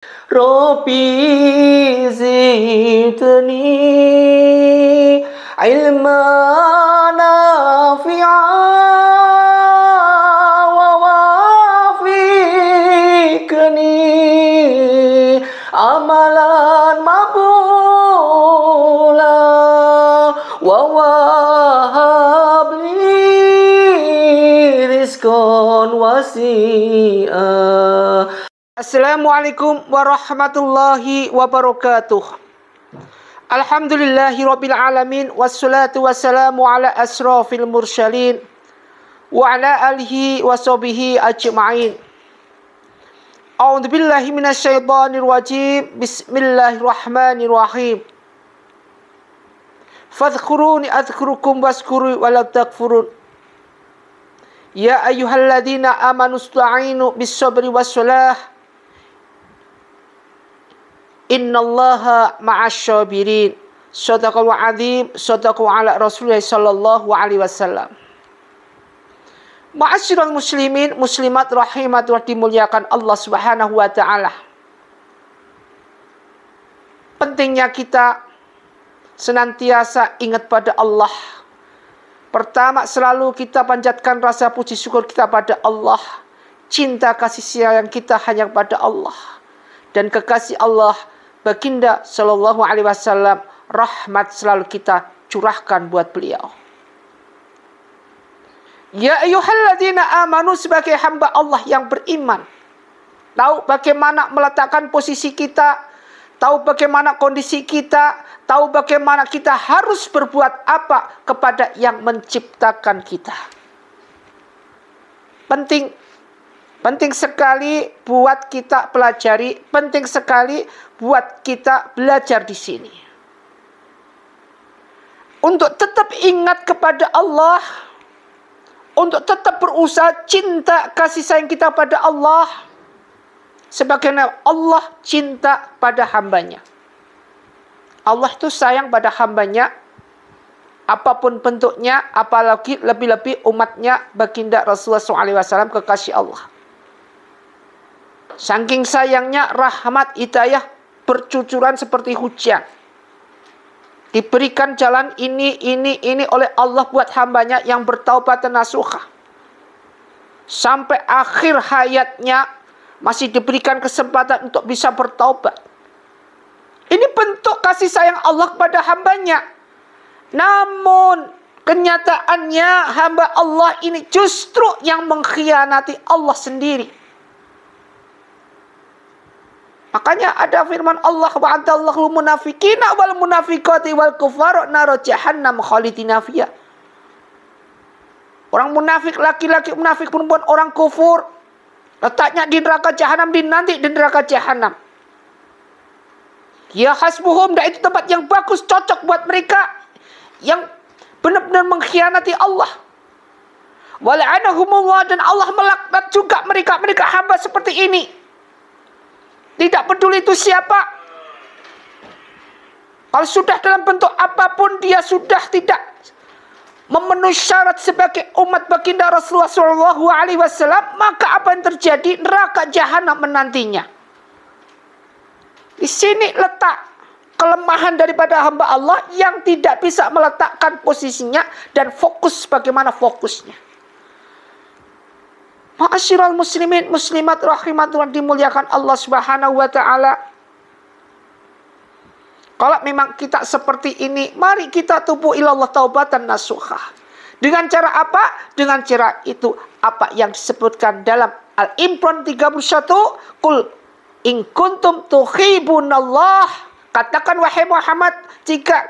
Rabbi zidni ilman nafi'an wa wafiqni amalan maqbula wa wahabli rizqan wasi'a. Assalamualaikum warahmatullahi wabarakatuh. Alhamdulillahi rabbil alamin, wassalatu wassalamu ala asrafil mursalin wa ala alihi wa sahbihi ajma'in. A'udzu billahi minasyaitonir rajim. Bismillahirrahmanirrahim. Fadhkuruni adzkurukum washkuru wa la takfurun. Ya ayyuhalladzina amanu ista'inu bis-sabri was-salah. Innallaha ma'asy-syabirin. Shadaqallahu adzim, shadaqu ala Rasulillah sallallahu alaihi wasallam. Ma'asyiral muslimin muslimat rahimat wa dimuliakan Allah Subhanahu wa taala. Pentingnya kita senantiasa ingat pada Allah. Pertama, selalu kita panjatkan rasa puji syukur kita pada Allah. Cinta kasih sayang kita hanya pada Allah. Dan kekasih Allah Baginda sallallahu alaihi wasallam, rahmat selalu kita curahkan buat beliau. Ya ayyuhalladzina amanu, sebagai hamba Allah yang beriman, tahu bagaimana meletakkan posisi kita, tahu bagaimana kondisi kita, tahu bagaimana kita harus berbuat apa kepada yang menciptakan kita. Penting sekali buat kita pelajari, penting sekali buat kita belajar di sini. Untuk tetap ingat kepada Allah, untuk tetap berusaha cinta kasih sayang kita pada Allah, sebagaimana Allah cinta pada hambanya. Allah itu sayang pada hambanya, apapun bentuknya, apalagi lebih-lebih umatnya Baginda Rasulullah SAW, kekasih Allah. Saking sayangnya, rahmat hidayah bercucuran seperti hujan. Diberikan jalan ini oleh Allah buat hambanya yang bertaubat dan nasuha. Sampai akhir hayatnya masih diberikan kesempatan untuk bisa bertaubat. Ini bentuk kasih sayang Allah kepada hambanya. Namun kenyataannya hamba Allah ini justru yang mengkhianati Allah sendiri. Makanya ada firman Allah, wa'adallahu munafiqina wal munafiqati wal kufara nar jahannam khalidina fiha. Orang munafik laki-laki, munafik perempuan, orang kufur, letaknya di neraka jahanam, nanti di neraka jahanam. Ya hasbuhum, dan itu tempat yang bagus, cocok buat mereka yang benar-benar mengkhianati Allah. Wala'anahumullah, dan Allah melaknat juga mereka hamba seperti ini. Tidak peduli itu siapa. Kalau sudah dalam bentuk apapun, dia sudah tidak memenuhi syarat sebagai umat baginda Rasulullah SAW, maka apa yang terjadi? Neraka jahanam menantinya. Di sini letak kelemahan daripada hamba Allah yang tidak bisa meletakkan posisinya dan fokus bagaimana fokusnya. Ma'asyiral muslimin muslimat rahimatullah dimuliakan Allah Subhanahu wa taala. Kalau memang kita seperti ini, mari kita tubu ilallah taubatan nasuha. Dengan cara apa? Dengan cara itu apa yang disebutkan dalam Al-Imran 31, qul in kuntum tuhibbunallah, katakan wahai Muhammad, jika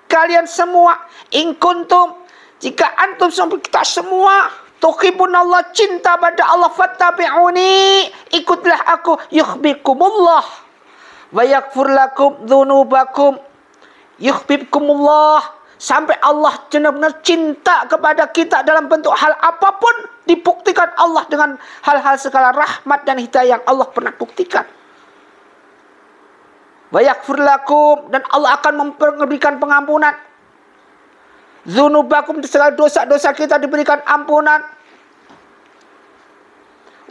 kalian semua, in kuntum, jika antum sampai kita semua tuhibbunallah, cinta pada Allah, fattabi'uni, ikutlah aku, yuhibbukumullah wa yaghfir lakum dzunubakum, yuhibbukumullah, sampai Allah benar-benar cinta kepada kita dalam bentuk hal apapun, dibuktikan Allah dengan hal-hal segala rahmat dan hidayah yang Allah pernah buktikan. Wa yaghfir lakum, dan Allah akan memberikan pengampunan. Dzunubakum, segala dosa-dosa kita diberikan ampunan.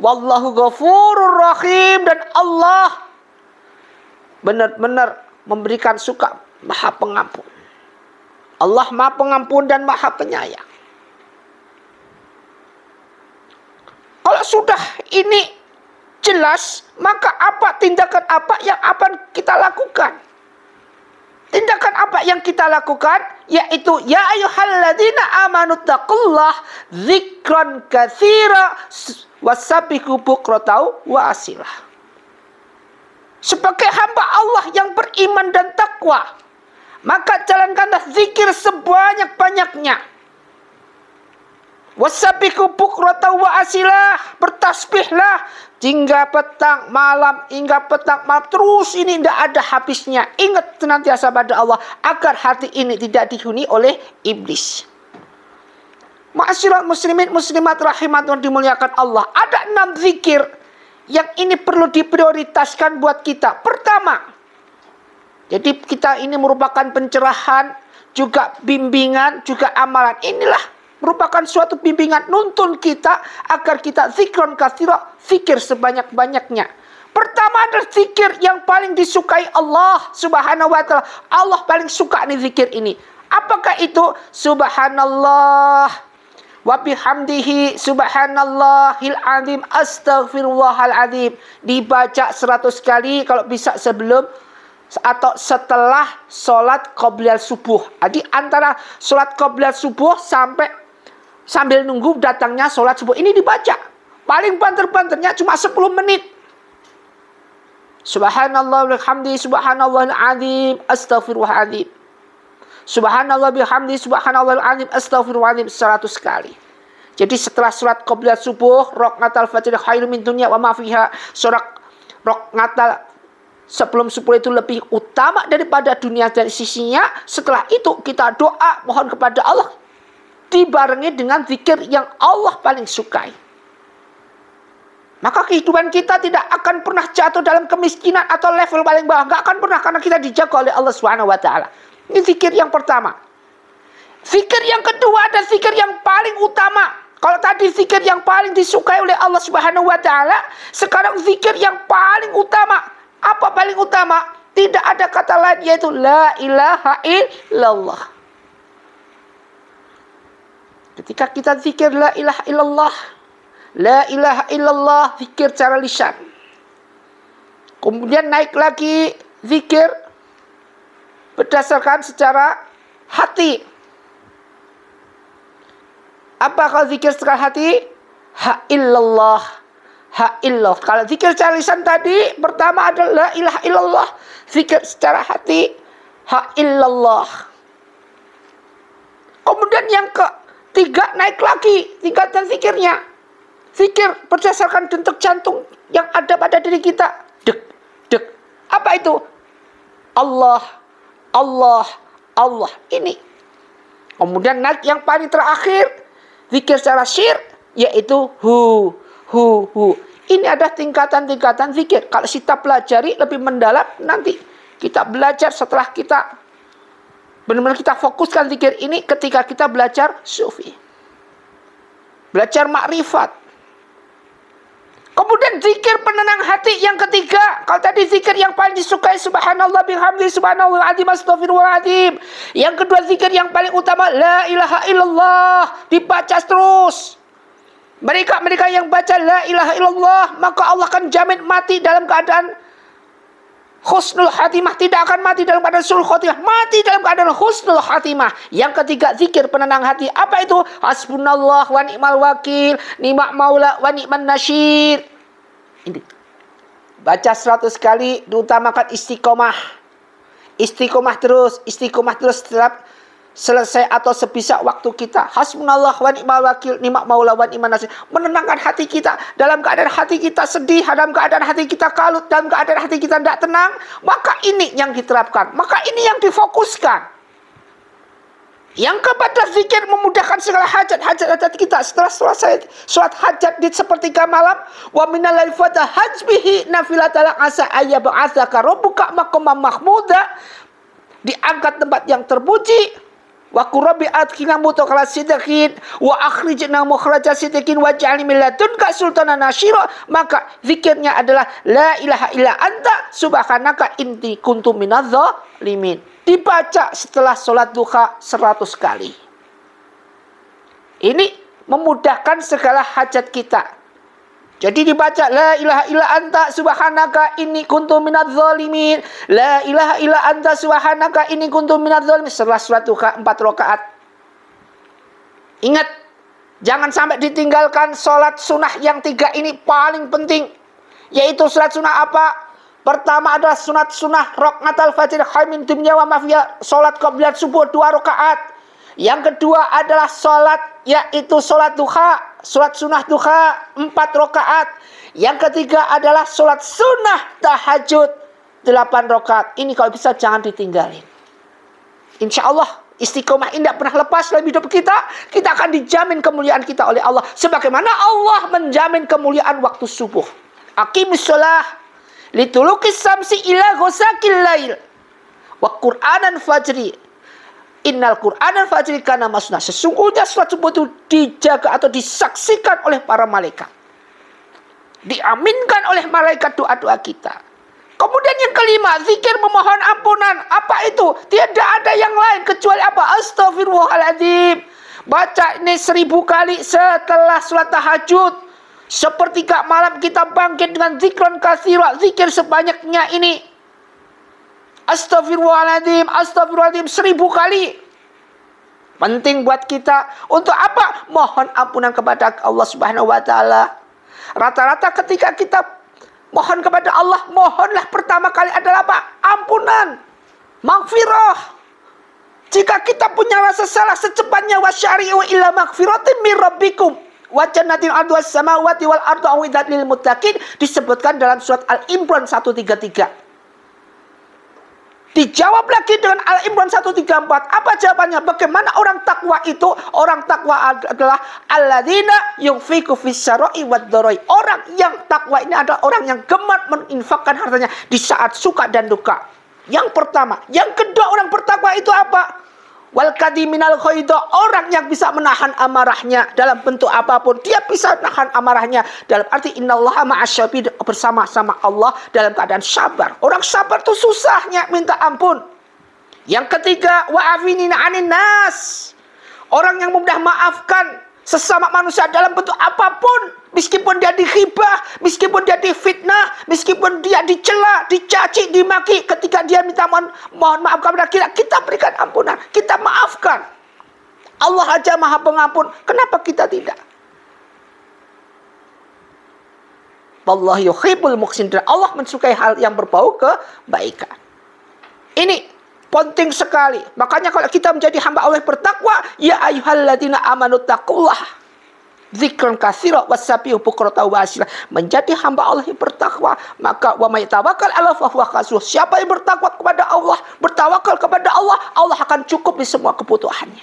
Wallahu ghafurur rahim, dan Allah benar-benar memberikan suka, Maha Pengampun. Allah Maha Pengampun dan Maha Penyayang. Kalau sudah ini jelas, maka tindakan apa yang akan kita lakukan? Tindakan apa yang kita lakukan? Yaitu, ya ayyuhalladzina amanu taqullah dzikran katsira wasabbihu bukratan wa asilah. Sebagai hamba Allah yang beriman dan takwa, maka jalankanlah zikir sebanyak-banyaknya. Wasabbihu bukratan wa asilah, bertasbihlah hingga petang malam, terus ini tidak ada habisnya. Ingat senantiasa pada Allah agar hati ini tidak dihuni oleh iblis. Ma'asyiral muslimin muslimat rahimatullah dimuliakan Allah. Ada 6 zikir yang ini perlu diprioritaskan buat kita. Pertama, jadi kita ini merupakan pencerahan, juga bimbingan, juga amalan. Inilah merupakan suatu bimbingan nuntun kita agar kita zikron katsira, zikir sebanyak-banyaknya. Pertama adalah zikir yang paling disukai Allah Subhanahu wa taala. Allah paling suka nih zikir ini. Apakah itu? Subhanallah wa bihamdihi subhanallahil azim astaghfirullahal azim. Dibaca 100 kali kalau bisa sebelum atau setelah sholat qobliyah subuh. Jadi antara sholat qobliyah subuh sambil nunggu datangnya sholat subuh ini dibaca. Paling banter-banternya cuma 10 menit. Subhanallah bihamdihi subhanallahil azim astaghfirullahal azim. Subhanallah bihamdi subhanallahil azim astaghfirullahaladzim 100 kali. Jadi setelah surat qobliyah subuh, rakaat al-fajr khairun min dunya wa ma fiha, surat rakaat sebelum subuh itu lebih utama daripada dunia dan sisinya. Setelah itu kita doa mohon kepada Allah dibarengi dengan zikir yang Allah paling sukai. Maka kehidupan kita tidak akan pernah jatuh dalam kemiskinan atau level paling bawah. Nggak akan pernah, karena kita dijaga oleh Allah Subhanahu wa taala. Ini zikir yang pertama. Zikir yang kedua dan zikir yang paling utama. Kalau tadi zikir yang paling disukai oleh Allah Subhanahu wa taala, sekarang zikir yang paling utama. Apa paling utama? Tidak ada kata lain, yaitu la ilaha illallah. Ketika kita zikir la ilaha illallah, la ilaha illallah, zikir secara lisan. Kemudian naik lagi zikir berdasarkan secara hati. Apa kalau zikir secara hati? Ha illallah, ha illallah. Kalau zikir secara lisan tadi pertama adalah la ilaha illallah. Zikir secara hati, ha illallah. Kemudian yang ketiga naik lagi tingkatan zikirnya. Zikir berdasarkan detak jantung yang ada pada diri kita. Dek, dek. Apa itu? Allah, Allah, Allah. Ini. Kemudian naik yang paling terakhir, zikir secara syir, yaitu hu. Ini ada tingkatan-tingkatan zikir. Kalau kita pelajari lebih mendalam, nanti kita belajar setelah kita benar-benar kita fokuskan zikir ini ketika kita belajar sufi. Belajar makrifat. Kemudian zikir penenang hati yang ketiga. Kalau tadi zikir yang paling disukai subhanallah bihamdi subhanallahil azim astaghfirullahaladzim. Yang kedua zikir yang paling utama la ilaha illallah, dibaca terus. Mereka yang baca la ilaha illallah, maka Allah akan jamin mati dalam keadaan husnul khatimah. Tidak akan mati dalam keadaan sul khatimah, mati dalam keadaan husnul khatimah. Yang ketiga zikir penenang hati. Apa itu? Hasbunallah wa ni'mal wakil, ni'ma maula wa ni'man nasyir. Ini baca 100 kali, diutamakan istiqomah. Istiqomah terus setiap selesai atau sebisa waktu kita. Hasbunallah wa ni'mal wakil, ni'ma maula wa ni'man nasyir. Menenangkan hati kita dalam keadaan hati kita sedih, dalam keadaan hati kita kalut, dalam keadaan hati kita tidak tenang. Maka ini yang diterapkan, maka ini yang difokuskan. Yang keempat, zikir memudahkan segala hajat kita. Setelah selesai sholat hajat di sepertiga malam, wa minal laili fatahajbihi nafilatan asa ayyab'atsaka rabbuka maqaman mahmuda. Diangkat tempat yang terpuji Wa qurbi adkhina mutaqala sidqin wa akhrijna mukhraja sidqin waj'alni min ladunka sultanan nasyira. Maka zikirnya adalah la ilaha illa anta subhanaka inni kuntu minadz zalimin. Dibaca setelah sholat duha 100 kali. Ini memudahkan segala hajat kita. Jadi dibaca la ilaha illa anta subhanaka inni kuntu minadz zalimin. La ilaha illa anta subhanaka inni kuntu minadz zalimin. Setelah sholat duha 4 rakaat. Ingat, jangan sampai ditinggalkan sholat sunnah yang 3 ini paling penting. Yaitu sholat sunnah apa? Pertama adalah sunat sunnah rakaat fajr khaimin dunya wa mafiya. Sholat qobliyah subuh 2 rakaat. Yang kedua adalah sholat, yaitu sholat duha, sholat sunnah duha 4 rakaat. Yang ketiga adalah sholat sunnah tahajud 8 rakaat. Ini kalau bisa jangan ditinggalin. Insya Allah istiqomah ini tidak pernah lepas dalam hidup kita. Kita akan dijamin kemuliaan kita oleh Allah. Sebagaimana Allah menjamin kemuliaan waktu subuh. Aqimus sholah litulukis samsi ila ghosakil lail wa qur'anan fajri. Innal Qur'anal fajri kana masna. Sesungguhnya sholat subuh itu dijaga atau disaksikan oleh para malaikat. Diaminkan oleh malaikat doa-doa kita. Kemudian yang kelima, zikir memohon ampunan. Apa itu? Tidak ada yang lain kecuali apa? Astaghfirullahaladzim. Baca ini 1000 kali setelah sholat tahajud. Sepertiga malam kita bangkit dengan zikran katsira. Zikir sebanyaknya ini. Astaghfirullahaladzim, astaghfirullahaladzim 1000 kali. Penting buat kita. Untuk apa? Mohon ampunan kepada Allah Subhanahu wa Ta'ala. Rata-rata ketika kita mohon kepada Allah, mohonlah pertama kali adalah apa? Ampunan, maghfirah. Jika kita punya rasa salah, secepatnya wasyari'u ila maghfiratin min rabbikum wa jannatin 'arduhas samawati wal ardu u'iddat lil muttaqin. Disebutkan dalam surat Al-Imran 133. Dijawab lagi dengan Al-Imran 134. Apa jawabannya? Bagaimana orang takwa itu? Orang takwa adalah alladzina yunfiqu fis sarai wad dharai. Orang yang takwa ini adalah orang yang gemar menginfakkan hartanya di saat suka dan duka. Yang pertama. Yang kedua, orang bertakwa itu apa? Wal kadiminal ghaidha. Orang yang bisa menahan amarahnya dalam bentuk apapun. Dia bisa menahan amarahnya dalam arti innallaha ma'asyabirin, bersama-sama Allah dalam keadaan sabar. Orang sabar itu susahnya minta ampun. Yang ketiga, wa'afinina 'anin nas. Orang yang mudah maafkan sesama manusia dalam bentuk apapun. Meskipun dia dihibah, meskipun dia difitnah, meskipun dia dicela, dicaci, dimaki. Ketika dia minta mohon maaf kepada kita, kita berikan ampunan, kita maafkan. Allah aja maha pengampun, kenapa kita tidak? Wallahu yuhibbul muhsinin. Allah mensukai hal yang berbau kebaikan. Ini penting sekali. Makanya kalau kita menjadi hamba Allah bertakwa, ya ayyuhalladzina amanu taqullaha dzikran katsira wasabihu bukratan wa asila. Menjadi hamba Allah yang bertakwa, maka wa may tawakkal 'ala fa huwa hasbuh. Siapa yang bertakwa kepada Allah, bertawakal kepada Allah, Allah akan cukup di semua kebutuhannya.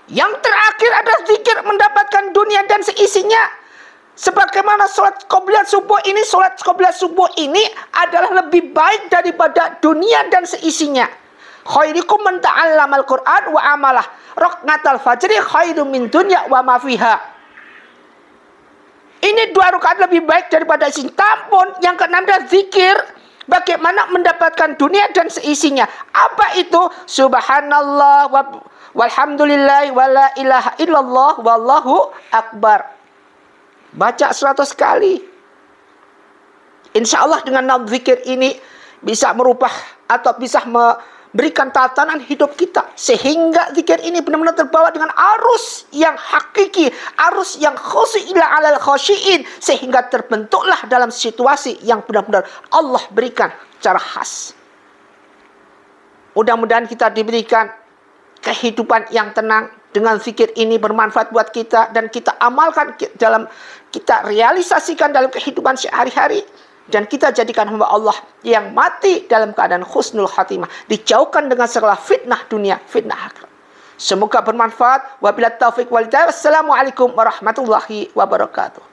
Yang terakhir adalah zikir mendapatkan dunia dan seisinya. Sebagaimana sholat qobliyah subuh ini, sholat qobliyah subuh ini adalah lebih baik daripada dunia dan seisinya. Khairukum man ta'allamal Qur'an wa amalah. Rakatul fajri khairum min dunya wa ma fiha. Ini 2 rakaat lebih baik daripada isi. Tampun yang keenam adalah zikir bagaimana mendapatkan dunia dan seisinya. Apa itu? Subhanallah walhamdulillah wa la ilaha illallah wallahu akbar. Baca 100 kali. Insya Allah dengan zikir ini bisa merubah atau bisa berikan tatanan hidup kita. Sehingga zikir ini benar-benar terbawa dengan arus yang hakiki. Arus yang khusyi'ila alal khusyi'in. Sehingga terbentuklah dalam situasi yang benar-benar Allah berikan secara khas. Mudah-mudahan kita diberikan kehidupan yang tenang. Dengan zikir ini bermanfaat buat kita. Dan kita amalkan dalam, kita realisasikan dalam kehidupan sehari-hari. Dan kita jadikan hamba Allah yang mati dalam keadaan husnul khatimah. Dijauhkan dengan segala fitnah dunia, fitnah akhirat. Semoga bermanfaat. Wabillahi taufiq wal hidayah. Wassalamualaikum warahmatullahi wabarakatuh.